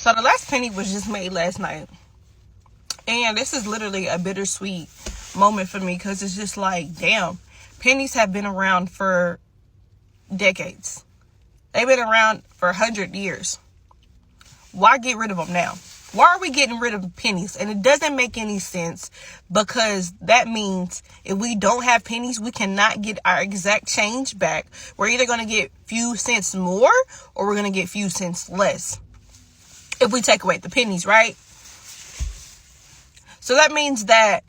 So the last penny was just made last night. And this is literally a bittersweet moment for me because it's just like, damn, pennies have been around for decades. They've been around for 100 years. Why get rid of them now? Why are we getting rid of pennies? And it doesn't make any sense because that means if we don't have pennies, we cannot get our exact change back. We're either going to get few cents more or we're going to get few cents less if we take away the pennies, right? So that means that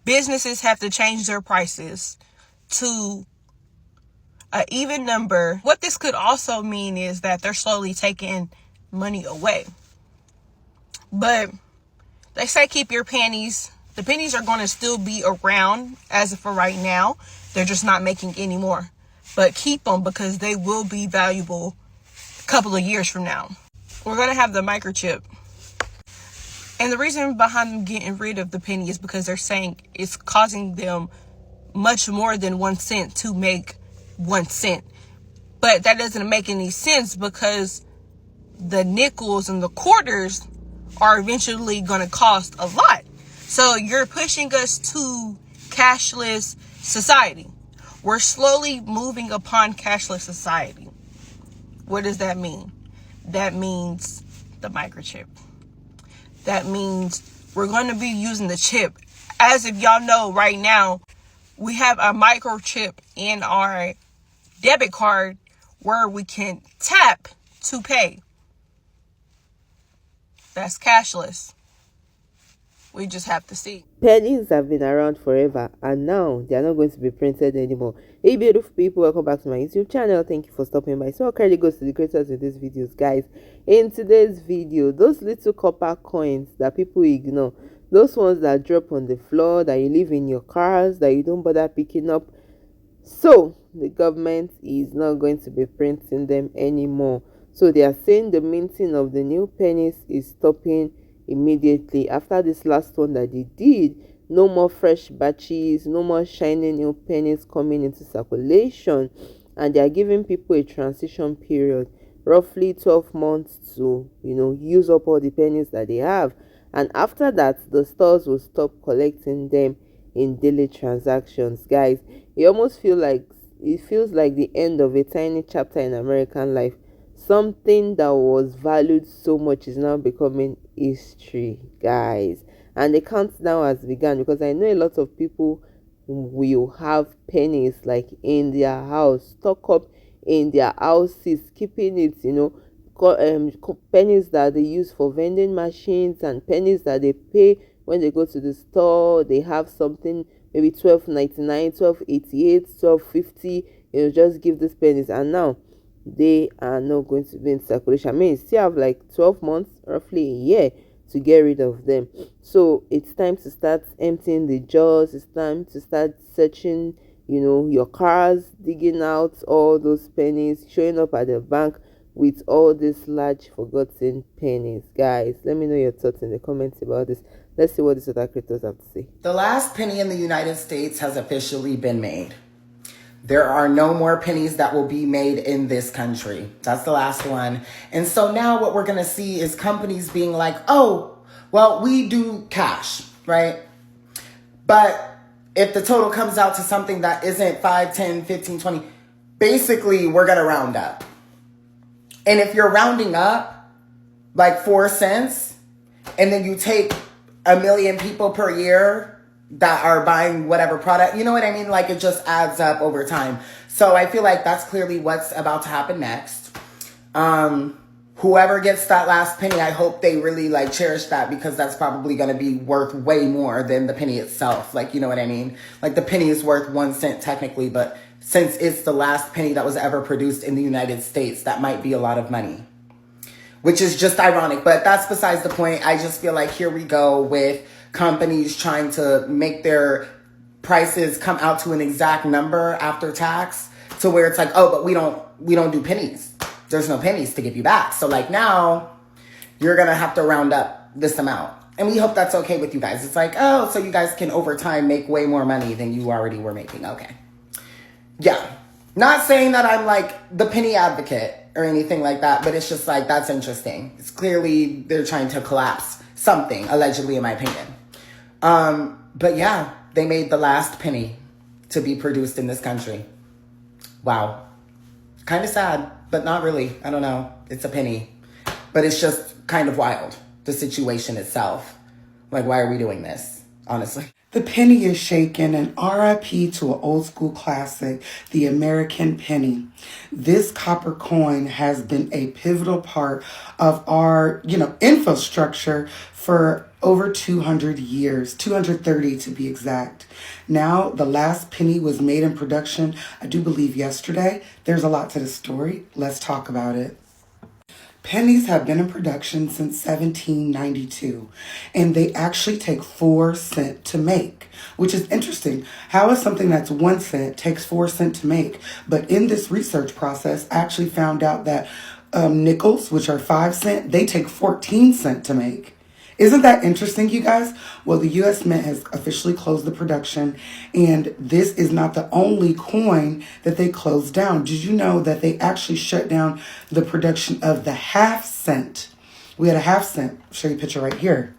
businesses have to change their prices to an even number. What this could also mean is that they're slowly taking money away. But they say keep your pennies. The pennies are going to still be around as of for right now. They're just not making any more. But keep them because they will be valuable a couple of years from now. We're going to have the microchip. And the reason behind them getting rid of the penny is because they're saying it's causing them much more than 1 cent to make 1 cent. But that doesn't make any sense because the nickels and the quarters are eventually going to cost a lot. So you're pushing us to cashless society. We're slowly moving upon cashless society. What does that mean? That means the microchip. That means we're going to be using the chip. As if y'all know right now, we have a microchip in our debit card where we can tap to pay. That's cashless. We just have to see. Pennies have been around forever and now they are not going to be printed anymore. Hey beautiful people, welcome back to my YouTube channel. Thank you for stopping by. So credit goes to the creators of these videos, guys. In today's video, those little copper coins that people ignore, those ones that drop on the floor, that you leave in your cars, that you don't bother picking up, so the government is not going to be printing them anymore. So they are saying the minting of the new pennies is stopping immediately after this last one that they did. No more fresh batches, no more shiny new pennies coming into circulation, and they are giving people a transition period, roughly 12 months to use up all the pennies that they have. And after that, the stores will stop collecting them in daily transactions. Guys, it feels like the end of a tiny chapter in American life. Something that was valued so much is now becoming history, guys. And the countdown has begun because I know a lot of people will have pennies like in their house, stock up in their houses, keeping it, pennies that they use for vending machines and pennies that they pay when they go to the store. They have something maybe $12.99, $12.88, $12.50. Just give these pennies, and now they are not going to be in circulation. I mean, you still have like 12 months, roughly a year, to get rid of them. So it's time to start emptying the jars. It's time to start searching, your cars, digging out all those pennies, showing up at the bank with all these large forgotten pennies. Guys, let me know your thoughts in the comments about this. Let's see what these other creators have to say. The last penny in the United States has officially been made. There are no more pennies that will be made in this country. That's the last one. And so now what we're going to see is companies being like, oh, well, we do cash, right? But if the total comes out to something that isn't 5, 10, 15, 20, basically we're going to round up. And if you're rounding up like 4 cents and then you take 1 million people per year that are buying whatever product, you know what I mean? Like it just adds up over time. So I feel like that's clearly what's about to happen next. Whoever gets that last penny, I hope they really cherish that, because that's probably going to be worth way more than the penny itself. You know what I mean? Like the penny is worth 1 cent technically, but since it's the last penny that was ever produced in the United States, that might be a lot of money, which is just ironic, but that's besides the point. I just feel like here we go with companies trying to make their prices come out to an exact number after tax, to where it's like, oh, but we don't do pennies. There's no pennies to give you back. So now you're going to have to round up this amount. And we hope that's okay with you guys. It's like, oh, so you guys can over time make way more money than you already were making. Okay. Yeah. Not saying that I'm the penny advocate. or anything like that, but it's just like, that's interesting. It's clearly they're trying to collapse something, allegedly, in my opinion. But yeah, they made the last penny to be produced in this country. Wow. Kind of sad, but not really. I don't know. It's a penny. But it's just kind of wild, the situation itself. Like, why are we doing this, honestly? The penny is shaken, and RIP to an old school classic, the American penny. This copper coin has been a pivotal part of our, infrastructure for over 200 years, 230 to be exact. Now, the last penny was made in production, I do believe yesterday. There's a lot to the story. Let's talk about it. Pennies have been in production since 1792, and they actually take 4 cents to make, which is interesting. How is something that's 1 cent takes 4 cents to make? But in this research process, I actually found out that nickels, which are 5 cents, they take 14 cents to make. Isn't that interesting, you guys? Well, the U.S. Mint has officially closed the production, and this is not the only coin that they closed down. Did you know that they actually shut down the production of the half cent? We had a half cent. I'll show you a picture right here.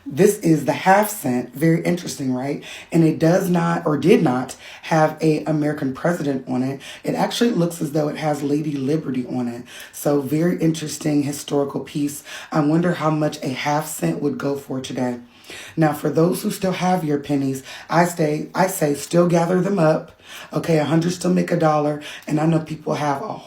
This is the half cent. Very interesting, right? And it does not, or did not, have a American president on it. It actually looks as though it has Lady Liberty on it. So very interesting historical piece. I wonder how much a half cent would go for today. Now, for those who still have your pennies, I say still gather them up. Okay, 100 still make $1. And I know people have a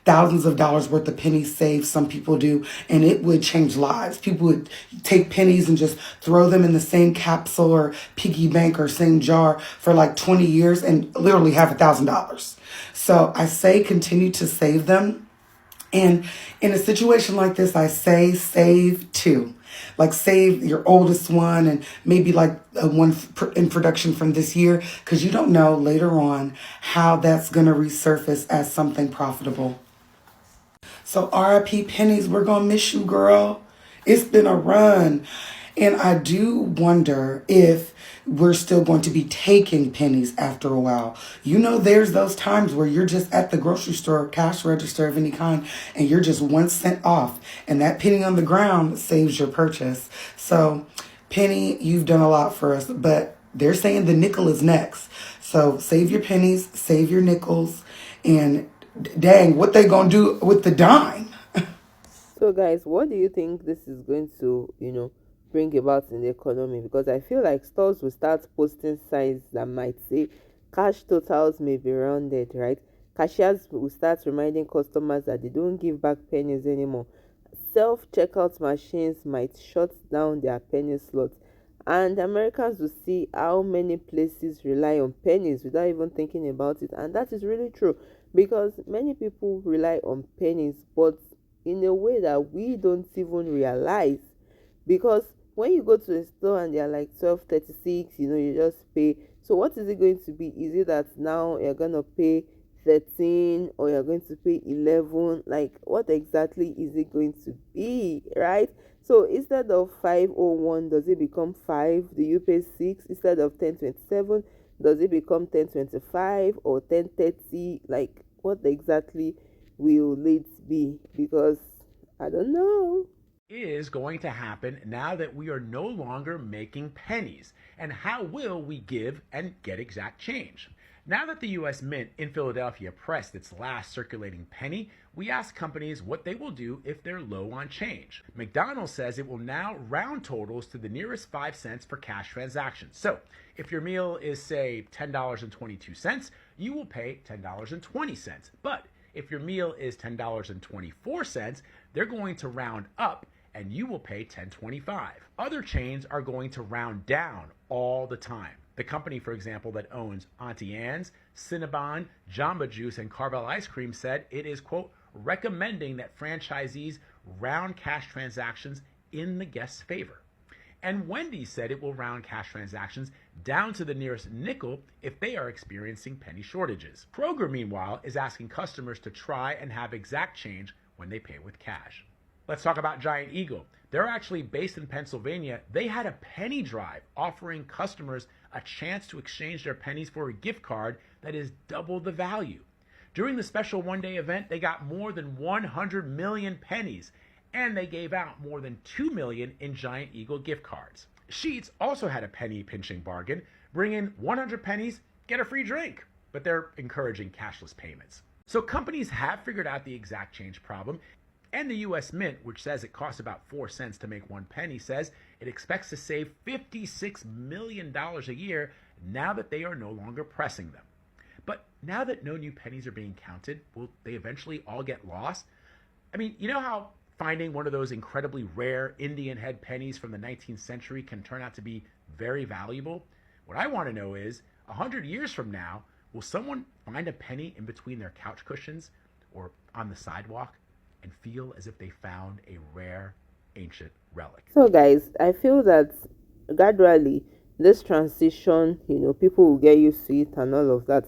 thousands of dollars worth of pennies saved. Some people do. And it would change lives. People would take pennies and just throw them in the same capsule or piggy bank or same jar for like 20 years and literally have $1,000. So I say continue to save them. And in a situation like this, I say save 2. Like save your oldest one and maybe like one in production from this year, because you don't know later on how that's going to resurface as something profitable. So RIP pennies, we're going to miss you, girl. It's been a run. And I do wonder if we're still going to be taking pennies after a while. There's those times where you're just at the grocery store, cash register of any kind, and you're just 1 cent off. And that penny on the ground saves your purchase. So, penny, you've done a lot for us. But they're saying the nickel is next. So, save your pennies, save your nickels, and dang, what they gonna do with the dime? So guys, what do you think this is going to, bring about in the economy? Because I feel like stores will start posting signs that might say cash totals may be rounded, right? Cashiers will start reminding customers that they don't give back pennies anymore. Self-checkout machines might shut down their penny slots, and Americans will see how many places rely on pennies without even thinking about it. And that is really true, because many people rely on pennies, but in a way that we don't even realize. Because when you go to a store and they're like 12.36, you just pay. So what is it going to be? Is it that now you're gonna pay 13 or you're going to pay 11? Like, what exactly is it going to be, right? So instead of 501, does it become 5? Do you pay 6 instead of 10.27? Does it become 10.25 or 10.30? Like, what exactly will it be? Because I don't know. Is going to happen now that we are no longer making pennies? And how will we give and get exact change? Now that the U.S. Mint in Philadelphia pressed its last circulating penny, we asked companies what they will do if they're low on change. McDonald's says it will now round totals to the nearest 5 cents for cash transactions. So if your meal is, say, $10.22, you will pay $10.20. But if your meal is $10.24, they're going to round up and you will pay $10.25. Other chains are going to round down all the time. The company, for example, that owns Auntie Anne's, Cinnabon, Jamba Juice, and Carvel Ice Cream said it is, quote, recommending that franchisees round cash transactions in the guest's favor. And Wendy's said it will round cash transactions down to the nearest nickel if they are experiencing penny shortages. Kroger, meanwhile, is asking customers to try and have exact change when they pay with cash. Let's talk about Giant Eagle. They're actually based in Pennsylvania. They had a penny drive offering customers a chance to exchange their pennies for a gift card that is double the value. During the special one-day event, they got more than 100 million pennies, and they gave out more than 2 million in Giant Eagle gift cards. Sheetz also had a penny pinching bargain. Bring in 100 pennies, get a free drink. But they're encouraging cashless payments. So companies have figured out the exact change problem, and the US Mint, which says it costs about 4 cents to make 1 penny, says it expects to save $56 million a year now that they are no longer pressing them. But now that no new pennies are being counted, will they eventually all get lost? I mean, you know how finding one of those incredibly rare Indian head pennies from the 19th century can turn out to be very valuable? What I want to know is, 100 years from now, will someone find a penny in between their couch cushions or on the sidewalk and feel as if they found a rare ancient relic? So guys, I feel that gradually this transition, people will get used to it and all of that,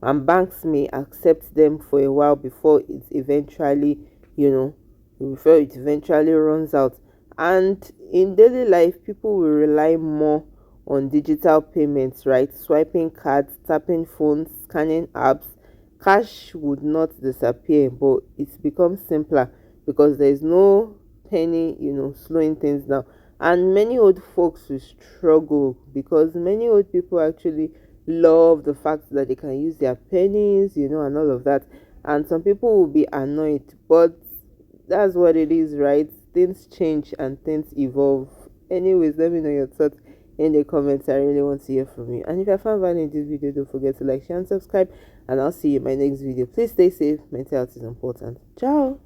and banks may accept them for a while before it eventually, before it eventually runs out. And in daily life, people will rely more on digital payments, right? Swiping cards, tapping phones, scanning apps. Cash would not disappear, but it's become simpler because there is no penny, slowing things down. And many old folks will struggle because many old people actually love the fact that they can use their pennies, and all of that. And some people will be annoyed, but that's what it is, right? Things change and things evolve. Anyways, let me know your thoughts in the comments. I really want to hear from you. And if you found value in this video, don't forget to like, share, and subscribe. And I'll see you in my next video. Please stay safe. Mental health is important. Ciao.